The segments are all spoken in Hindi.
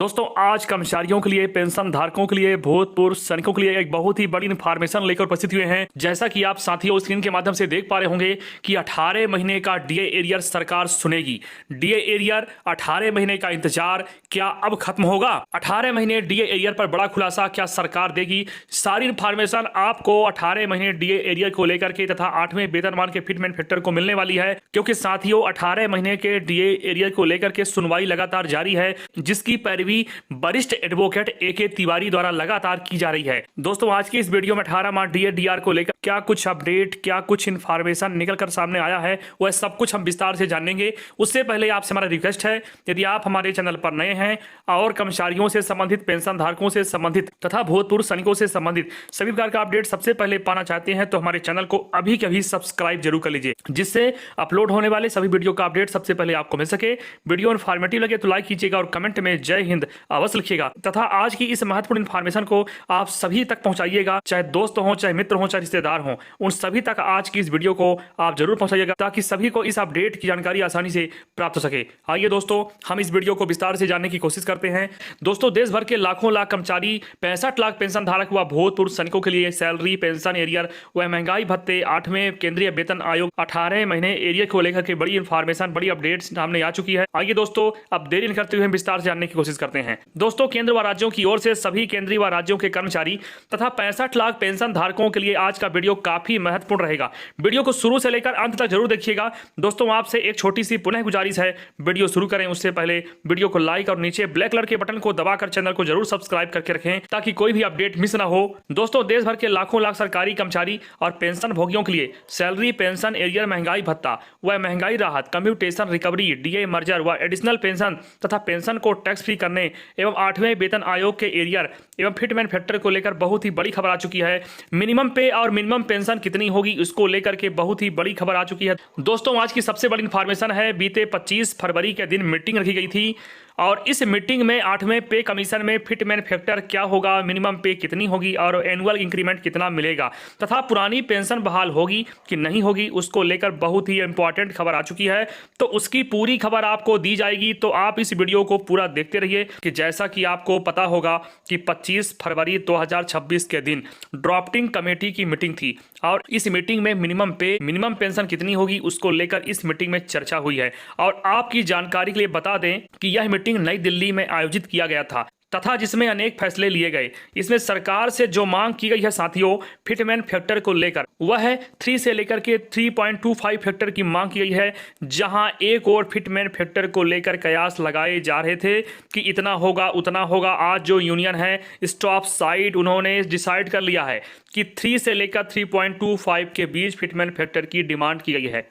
दोस्तों आज कर्मचारियों के लिए, पेंशन धारकों के लिए, भूतपूर्व सैनिकों के लिए एक बहुत ही बड़ी इन्फॉर्मेशन लेकर उपस्थित हुए हैं। जैसा कि आप साथियों स्क्रीन के माध्यम से देख पा रहे होंगे कि 18 महीने का डीए एरियर सरकार सुनेगी। डीए एरियर 18 महीने का इंतजार क्या अब खत्म होगा? 18 महीने डीए एरियर पर बड़ा खुलासा क्या सरकार देगी? सारी इन्फॉर्मेशन आपको 18 महीने डीए एरियर को लेकर के तथा 8वें वेतनमान के फिटमेंट फैक्टर को मिलने वाली है, क्योंकि साथियों 18 महीने के डीए एरियर को लेकर के सुनवाई लगातार जारी है, जिसकी पैरवी वरिष्ठ एडवोकेट ए.के. तिवारी द्वारा लगातार की जा रही है। दोस्तों आज की इस वीडियो में 18 माह डीए डीआर को लेकर क्या कुछ अपडेट, क्या कुछ इन्फॉर्मेशन निकलकर सामने आया है, वह सब कुछ हम विस्तार से जानेंगे। उससे पहले आपसे हमारा रिक्वेस्ट है, यदि आप हमारे चैनल पर नए हैं और कर्मचारियों से संबंधित, पेंशन धारकों से संबंधित तथा भूतपूर्व सैनिकों से संबंधित सभी प्रकार का अपडेट सबसे पहले पाना चाहते हैं तो हमारे चैनल को अभी के अभी सब्सक्राइब जरूर कर लीजिए, जिससे अपलोड होने वाले सभी वीडियो का अपडेट सबसे पहले आपको मिल सके। वीडियो इन्फॉर्मेटिव लगे तो लाइक कीजिएगा और कमेंट में जय हिंद अवश्य लिखिएगा तथा आज की इस महत्वपूर्ण इन्फॉर्मेशन को आप सभी तक पहुंचाइएगा, चाहे दोस्त हो, चाहे मित्र हो, चाहे रिश्तेदार हो, उन सभी तक आज की इस वीडियो को आप जरूर पहुंचाइएगा ताकि सभी को इस अपडेट की जानकारी आसानी से प्राप्त हो सके। आइए दोस्तों हम इस वीडियो को विस्तार से जानने की कोशिश करते हैं। दोस्तों देश भर के लाखों लाख कर्मचारी, 65 लाख पेंशन धारक व भूतपूर्व सैनिकों के लिए सैलरी, पेंशन एरियर व महंगाई भत्ते, 8वें केंद्रीय वेतन आयोग 18 महीने एरियर को लेकर के बड़ी इन्फॉर्मेशन, बड़ी अपडेट सामने आ चुकी है। आइए दोस्तों अब देरी नहीं करते हुए विस्तार से जानने की कोशिश करते हैं। दोस्तों केंद्र व राज्यों की ओर से सभी केंद्रीय व राज्यों के कर्मचारी तथा 65 लाख पेंशन धारकों के लिए आज का वीडियो काफी महत्वपूर्ण रहेगा। वीडियो को शुरू से लेकर अंत तक जरूर देखिएगा। दोस्तों आपसे एक छोटी सी पुनः गुजारिश है, वीडियो शुरू करें उससे पहले वीडियो को लाइक और नीचे ब्लैक कलर के बटन को दबाकर चैनल को जरूर सब्सक्राइब करके रखें ताकि कोई भी अपडेट मिस ना हो। दोस्तों देश भर के लाखों लाख सरकारी कर्मचारी और पेंशन भोगियों के लिए सैलरी, पेंशन एरियर, महंगाई भत्ता व महंगाई राहत, कम्यूटेशन रिकवरी, डीए मर्जर व एडिशनल पेंशन तथा पेंशन को टैक्स फ्री करने एवं 8वें वेतन आयोग के एरियर एवं फिटमेंट फैक्टर को लेकर बहुत ही बड़ी खबर आ चुकी है। मिनिमम पे और मिनिमम पेंशन कितनी होगी इसको लेकर के बहुत ही बड़ी खबर आ चुकी है। दोस्तों आज की सबसे बड़ी इंफॉर्मेशन है, बीते 25 फरवरी के दिन मीटिंग रखी गई थी और इस मीटिंग में 8वें पे कमीशन में फिटमेंट फैक्टर क्या होगा, मिनिमम पे कितनी होगी और एनुअल इंक्रीमेंट कितना मिलेगा तथा पुरानी पेंशन बहाल होगी कि नहीं होगी, उसको लेकर बहुत ही इंपॉर्टेंट खबर आ चुकी है। तो उसकी पूरी खबर आपको दी जाएगी, तो आप इस वीडियो को पूरा देखते रहिए। कि जैसा कि आपको पता होगा कि 25 फरवरी 2026 के दिन ड्राफ्टिंग कमेटी की मीटिंग थी और इस मीटिंग में मिनिमम पे, मिनिमम पेंशन कितनी होगी उसको लेकर इस मीटिंग में चर्चा हुई है। और आपकी जानकारी के लिए बता दें कि यह मीटिंग नई दिल्ली में आयोजित किया गया था तथा जिसमें अनेक फैसले लिए गए। इसमें सरकार से जो मांग की गई है साथियों फिटमेंट फैक्टर को लेकर, वह है 3 से लेकर के 3.25 फैक्टर की मांग की गई है, जहां एक और फिटमेंट फैक्टर को लेकर कयास लगाए जा रहे थे कि इतना होगा उतना होगा। आज जो यूनियन है स्टॉप साइड, उन्होंने डिसाइड कर लिया है कि 3 से लेकर 3.25 के बीच फिटमेंट फैक्टर की डिमांड की गई है।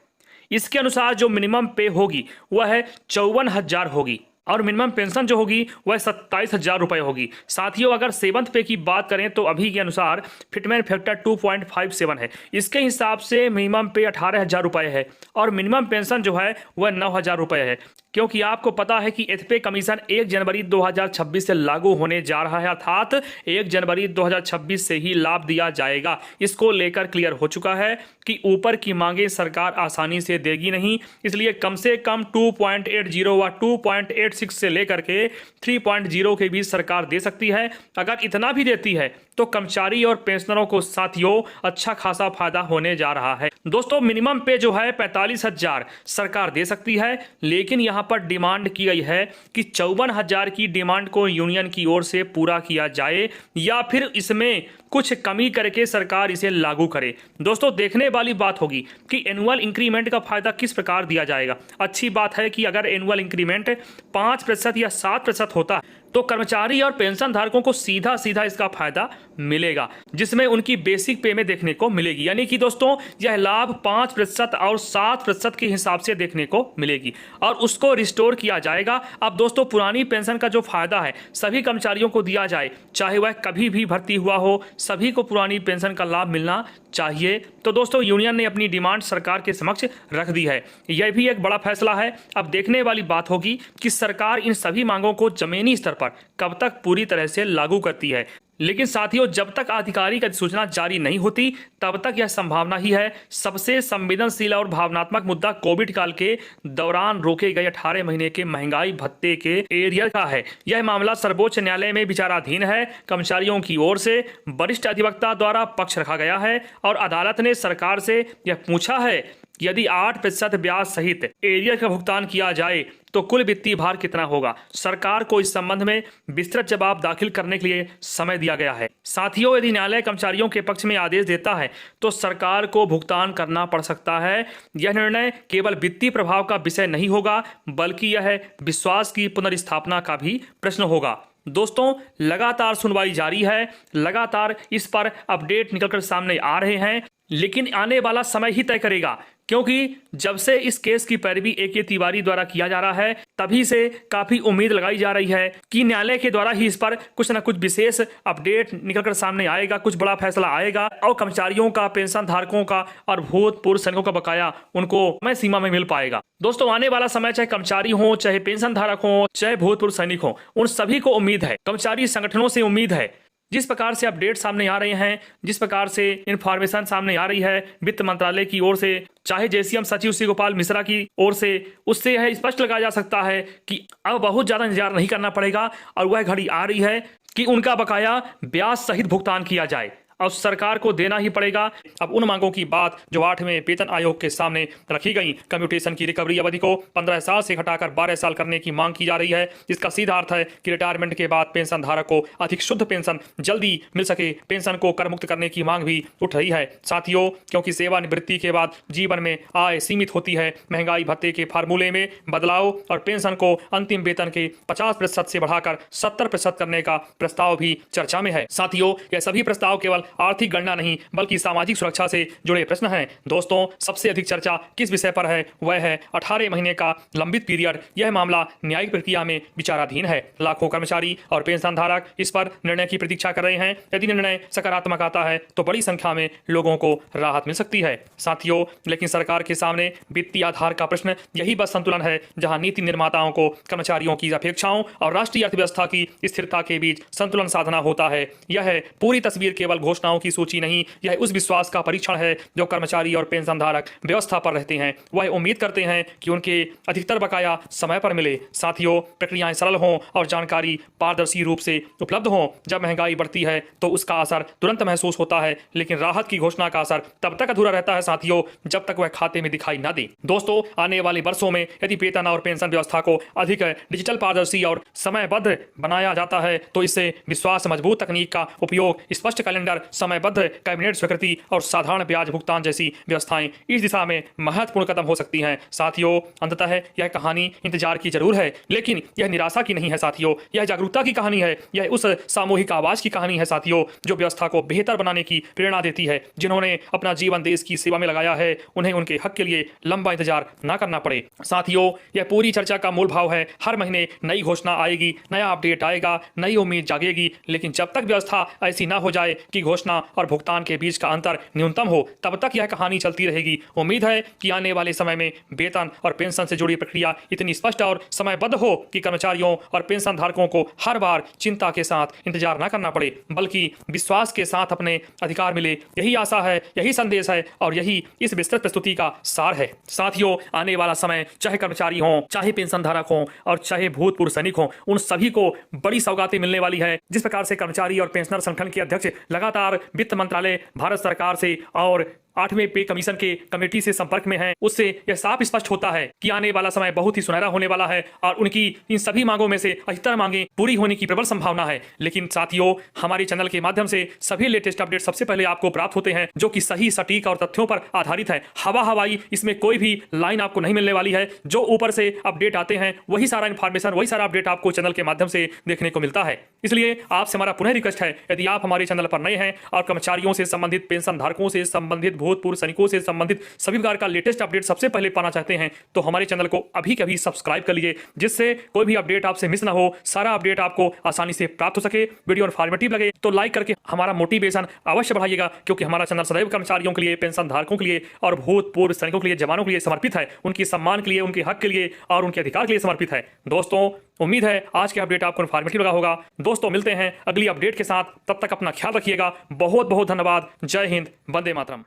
इसके अनुसार जो मिनिमम पे होगी वह है 54,000 होगी और मिनिमम पेंशन जो होगी वह 27,000 रुपये होगी। साथियों अगर 7th पे की बात करें तो अभी के अनुसार फिटमेंट फैक्टर 2.57 है। इसके हिसाब से मिनिमम पे 18,000 रुपये है और मिनिमम पेंशन जो है वह 9,000 रुपये है, क्योंकि आपको पता है कि 8th पे कमीशन 1 जनवरी 2026 से लागू होने जा रहा है, अर्थात 1 जनवरी 2026 से ही लाभ दिया जाएगा। इसको लेकर क्लियर हो चुका है कि ऊपर की मांगे सरकार आसानी से देगी नहीं, इसलिए कम से कम 2.80 व 2.86 से लेकर के 3.0 के बीच सरकार दे सकती है। अगर इतना भी देती है तो कर्मचारी और पेंशनरों को साथियों अच्छा खासा फायदा होने जा रहा है। दोस्तों मिनिमम पे जो है 45,000 सरकार दे सकती है, लेकिन यहां पर डिमांड की गई है कि 54,000 की डिमांड को यूनियन की ओर से पूरा किया जाए या फिर इसमें कुछ कमी करके सरकार इसे लागू करे। दोस्तों देखने वाली बात होगी कि एनुअल इंक्रीमेंट का फायदा किस प्रकार दिया जाएगा। अच्छी बात है कि अगर एनुअल इंक्रीमेंट 5% या 7% होता तो कर्मचारी और पेंशन धारकों को सीधा सीधा इसका फायदा मिलेगा, जिसमें उनकी बेसिक पे में देखने को मिलेगी। यानी कि दोस्तों यह लाभ 5% और 7% के हिसाब से देखने को मिलेगी और उसको रिस्टोर किया जाएगा। अब दोस्तों पुरानी पेंशन का जो फायदा है सभी कर्मचारियों को दिया जाए, चाहे वह कभी भी भर्ती हुआ हो, सभी को पुरानी पेंशन का लाभ मिलना चाहिए। तो दोस्तों यूनियन ने अपनी डिमांड सरकार के समक्ष रख दी है। यह भी एक बड़ा फैसला है। अब देखने वाली बात होगी कि सरकार इन सभी मांगों को जमीनी स्तर पर कब तक पूरी तरह से लागू करती है। लेकिन साथियों, जब तक आधिकारिक अधिसूचना जारी नहीं होती तब तक यह संभावना ही है। सबसे संवेदनशील और भावनात्मक मुद्दा कोविड काल के दौरान रोके गए 18 महीने के महंगाई भत्ते के एरियर का है। यह मामला सर्वोच्च न्यायालय में विचाराधीन है। कर्मचारियों की ओर से वरिष्ठ अधिवक्ता द्वारा पक्ष रखा गया है और अदालत ने सरकार से यह पूछा है, यदि 8% ब्याज सहित एरियर का भुगतान किया जाए तो कुल वित्तीय भार कितना होगा। सरकार को इस संबंध में विस्तृत जवाब दाखिल करने के लिए समय दिया गया है। साथियों, यदि न्यायालय कर्मचारियों के पक्ष में आदेश देता है तो सरकार को भुगतान करना पड़ सकता है। यह निर्णय केवल वित्तीय प्रभाव का विषय नहीं होगा, बल्कि यह विश्वास की पुनर्स्थापना का भी प्रश्न होगा। दोस्तों, लगातार सुनवाई जारी है, लगातार इस पर अपडेट निकलकर सामने आ रहे हैं, लेकिन आने वाला समय ही तय करेगा, क्योंकि जब से इस केस की पैरवी AK तिवारी द्वारा किया जा रहा है तभी से काफी उम्मीद लगाई जा रही है कि न्यायालय के द्वारा ही इस पर कुछ न कुछ विशेष अपडेट निकलकर सामने आएगा, कुछ बड़ा फैसला आएगा और कर्मचारियों का, पेंशन धारकों का और भूतपूर्व सैनिकों का बकाया उनको समय सीमा में मिल पाएगा। दोस्तों, आने वाला समय चाहे कर्मचारी हो, चाहे पेंशन धारक हो, चाहे भूतपूर्व सैनिक हो, उन सभी को उम्मीद है, कर्मचारी संगठनों से उम्मीद है। जिस प्रकार से अपडेट सामने आ रहे हैं, जिस प्रकार से इंफॉर्मेशन सामने आ रही है वित्त मंत्रालय की ओर से, चाहे JCM सचिव श्री गोपाल मिश्रा की ओर से, उससे यह स्पष्ट लगाया जा सकता है कि अब बहुत ज्यादा इंतजार नहीं करना पड़ेगा और वह घड़ी आ रही है कि उनका बकाया ब्याज सहित भुगतान किया जाए। अब सरकार को देना ही पड़ेगा। अब उन मांगों की बात जो 8वें वेतन आयोग के सामने रखी गई, कम्यूटेशन की रिकवरी अवधि को 15 साल से घटाकर 12 साल करने की मांग की जा रही है, जिसका सीधा अर्थ है कि रिटायरमेंट के बाद पेंशन धारक को अधिक शुद्ध पेंशन जल्दी मिल सके। पेंशन को कर मुक्त करने की मांग भी उठ रही है। साथियों, क्योंकि सेवानिवृत्ति के बाद जीवन में आय सीमित होती है, महंगाई भत्ते के फार्मूले में बदलाव और पेंशन को अंतिम वेतन के 50% से बढ़ाकर 70% करने का प्रस्ताव भी चर्चा में है। साथियों, यह सभी प्रस्ताव केवल आर्थिक गणना नहीं बल्कि सामाजिक सुरक्षा से जुड़े प्रश्न हैं। दोस्तों, सबसे अधिक चर्चा किस विषय पर है? वह है 18 महीने का लंबित पीरियड। यह मामला न्यायिक प्रक्रिया में विचाराधीन है। लाखों कर्मचारी और पेंशन धारक इस पर निर्णय की प्रतीक्षा कर रहे हैं। यदि निर्णय सकारात्मक आता है तो बड़ी संख्या में लोगों को राहत मिल सकती है। साथियों, लेकिन सरकार के सामने वित्तीय आधार का प्रश्न यही बस संतुलन है जहां नीति निर्माताओं को कर्मचारियों की अपेक्षाओं और राष्ट्रीय अर्थव्यवस्था की स्थिरता के बीच संतुलन साधना होता है। यह पूरी तस्वीर केवल घोषणाओं की सूची नहीं, यह उस विश्वास का परीक्षण है जो कर्मचारी और पेंशन धारक व्यवस्था पर रहते हैं। वह उम्मीद करते हैं कि उनके अधिकतर बकाया समय पर मिले। साथियों, प्रक्रियाएं सरल हों और जानकारी पारदर्शी रूप से उपलब्ध हो। जब महंगाई बढ़ती है तो उसका असर तुरंत महसूस होता है, लेकिन राहत की घोषणा का असर तब तक अधूरा रहता है साथियों, जब तक वह खाते में दिखाई न दे। दोस्तों, आने वाले वर्षों में यदि वेतन और पेंशन व्यवस्था को अधिक डिजिटल, पारदर्शी और समयबद्ध बनाया जाता है तो इससे विश्वास मजबूत तकनीक का उपयोग, स्पष्ट कैलेंडर, समयबद्ध कैबिनेट स्वीकृति और साधारण ब्याज भुगतान जैसी व्यवस्थाएं इस दिशा में महत्वपूर्ण कदम हो सकती हैं। साथियों, अंततः यह कहानी इंतजार की जरूर है, लेकिन यह निराशा की नहीं है साथियों, यह जागरूकता की कहानी है। यह उस सामूहिक आवाज की कहानी है साथियों, जो व्यवस्था को बेहतर बनाने की प्रेरणा देती है। जिन्होंने अपना जीवन देश की सेवा में लगाया है, उन्हें उनके हक के लिए लंबा इंतजार न करना पड़े। साथियों, यह पूरी चर्चा का मूल भाव है, हर महीने नई घोषणा आएगी, नया अपडेट आएगा, नई उम्मीद जागेगी, लेकिन जब तक व्यवस्था ऐसी ना हो जाए कि घोषणा और भुगतान के बीच का अंतर न्यूनतम हो, तब तक यह कहानी चलती रहेगी। उम्मीद है कि आने वाले समय में वेतन और पेंशन से जुड़ी प्रक्रिया इतनी स्पष्ट और समयबद्ध हो कि कर्मचारियों और पेंशन धारकों को हर बार चिंता के साथ इंतजार न करना पड़े, बल्कि विश्वास के साथ अपने अधिकार मिले। यही आशा है, यही संदेश है और यही इस विस्तृत प्रस्तुति का सार है। साथियों, आने वाला समय चाहे कर्मचारी हों, चाहे पेंशन धारक हों और चाहे भूतपूर्व सैनिक हों, उन सभी को बड़ी सौगातें मिलने वाली है। जिस प्रकार से कर्मचारी और पेंशनर संगठन के अध्यक्ष लगातार वित्त मंत्रालय, भारत सरकार से और 8वें पे कमीशन के कमेटी से संपर्क में हैं, उससे यह साफ स्पष्ट होता है कि आने वाला समय बहुत ही सुनहरा होने वाला है और उनकी इन सभी मांगों में से अधिकतर मांगें पूरी होने की प्रबल संभावना है। लेकिन साथियों, हमारे चैनल के माध्यम से सभी लेटेस्ट अपडेट सबसे पहले आपको प्राप्त होते हैं, जो कि सही, सटीक और तथ्यों पर आधारित है। हवाई इसमें कोई भी लाइन आपको नहीं मिलने वाली है। जो ऊपर से अपडेट आते हैं वही सारा इन्फॉर्मेशन, वही सारा अपडेट आपको चैनल के माध्यम से देखने को मिलता है। इसलिए आपसे हमारा पुनः रिक्वेस्ट है, यदि आप हमारे चैनल पर नए हैं और कर्मचारियों से संबंधित, पेंशन धारकों से संबंधित, भूतपूर्व सैनिकों से संबंधित सभी प्रकार का लेटेस्ट अपडेट सबसे पहले पाना चाहते हैं तो हमारे चैनल को अभी के अभी सब्सक्राइब कर लीजिए, जिससे कोई भी अपडेट आपसे मिस ना हो, सारा अपडेट आपको आसानी से प्राप्त हो सके। वीडियो इन्फॉर्मेटिव लगे तो लाइक करके हमारा मोटिवेशन अवश्य बढ़ाइएगा, क्योंकि हमारा चैनल सदैव कर्मचारियों के लिए, पेंशन धारकों के लिए और भूतपूर्व सैनिकों के लिए, जवानों के लिए समर्पित है, उनके सम्मान के लिए, उनके हक के लिए और उनके अधिकार के लिए समर्पित है। दोस्तों, उम्मीद है आज के अपडेट आपको इन्फॉर्मेटिव लगा होगा। दोस्तों, मिलते हैं अगली अपडेट के साथ, तब तक अपना ख्याल रखिएगा। बहुत बहुत धन्यवाद। जय हिंद, वंदे मातरम।